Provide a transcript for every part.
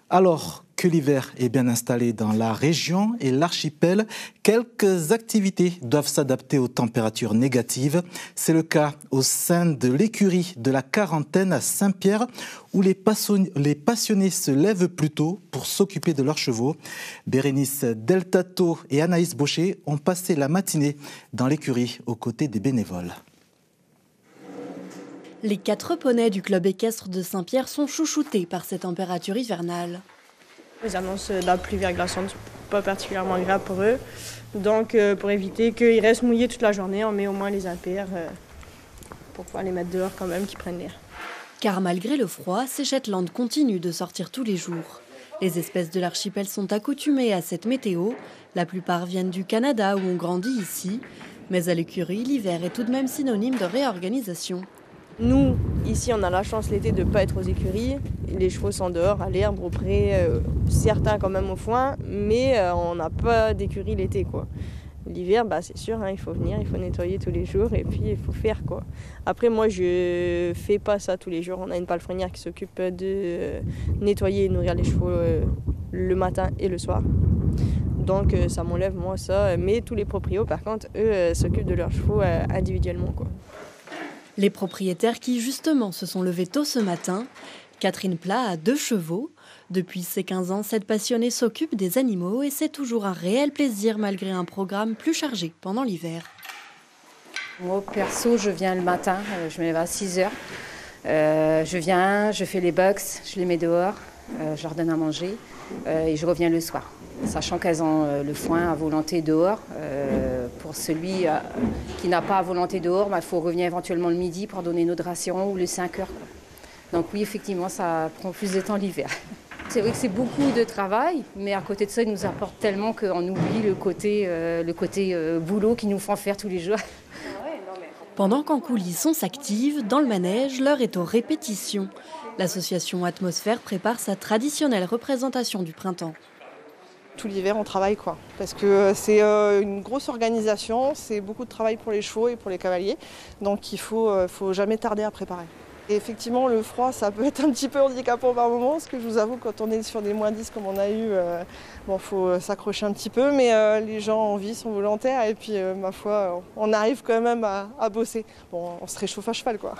Alors que l'hiver est bien installé dans la région et l'archipel, quelques activités doivent s'adapter aux températures négatives. C'est le cas au sein de l'écurie de la Quarantaine à Saint-Pierre, où les passionnés se lèvent plus tôt pour s'occuper de leurs chevaux. Bérénice Deltato et Anaïs Baucher ont passé la matinée dans l'écurie aux côtés des bénévoles. Les 4 poneys du club équestre de Saint-Pierre sont chouchoutés par ces températures hivernales. Ils annoncent de la pluie verglaçante, pas particulièrement grave pour eux. Donc pour éviter qu'ils restent mouillés toute la journée, on met au moins les haltères pour pouvoir les mettre dehors quand même, qu'ils prennent l'air. Car malgré le froid, ces Shetland continuent de sortir tous les jours. Les espèces de l'archipel sont accoutumées à cette météo. La plupart viennent du Canada où on grandit ici. Mais à l'écurie, l'hiver est tout de même synonyme de réorganisation. Nous, ici, on a la chance l'été de ne pas être aux écuries. Les chevaux sont dehors, à l'herbe, au pré, certains quand même au foin, mais on n'a pas d'écurie l'été, quoi. L'hiver, c'est sûr, il faut venir, il faut nettoyer tous les jours et puis il faut faire, quoi. Après, moi, je fais pas ça tous les jours. On a une palefrenière qui s'occupe de nettoyer et nourrir les chevaux le matin et le soir. Donc ça m'enlève, moi, ça. Mais tous les proprios, par contre, eux, s'occupent de leurs chevaux individuellement, quoi. Les propriétaires qui, justement, se sont levés tôt ce matin. Catherine Plat a 2 chevaux. Depuis ses 15 ans, cette passionnée s'occupe des animaux et c'est toujours un réel plaisir malgré un programme plus chargé pendant l'hiver. Moi, perso, je viens le matin, je me lève à 6 heures. Je viens, je fais les box, je les mets dehors, je leur donne à manger et je reviens le soir. Sachant qu'elles ont le foin à volonté dehors. Pour celui qui n'a pas à volonté dehors, il faut revenir éventuellement le midi pour donner notre ration ou les 5 heures, quoi. Donc oui, effectivement, ça prend plus de temps l'hiver. C'est vrai que c'est beaucoup de travail, mais à côté de ça, ils nous apportent tellement qu'on oublie le côté boulot qu'ils nous font faire tous les jours. Pendant qu'en coulisses on s'active, dans le manège, l'heure est aux répétitions. L'association Atmosphère prépare sa traditionnelle représentation du printemps. Tout l'hiver, on travaille, quoi. Parce que c'est une grosse organisation, c'est beaucoup de travail pour les chevaux et pour les cavaliers. Donc il faut jamais tarder à préparer. Et effectivement, le froid, ça peut être un petit peu handicapant par moments, parce que je vous avoue, quand on est sur des -10 comme on a eu, faut s'accrocher un petit peu, mais les gens ont envie, sont volontaires, et puis ma foi, on arrive quand même à bosser. Bon, on se réchauffe à cheval, quoi.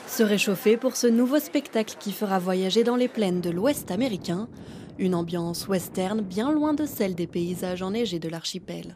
Se réchauffer pour ce nouveau spectacle qui fera voyager dans les plaines de l'Ouest américain. Une ambiance western bien loin de celle des paysages enneigés de l'archipel.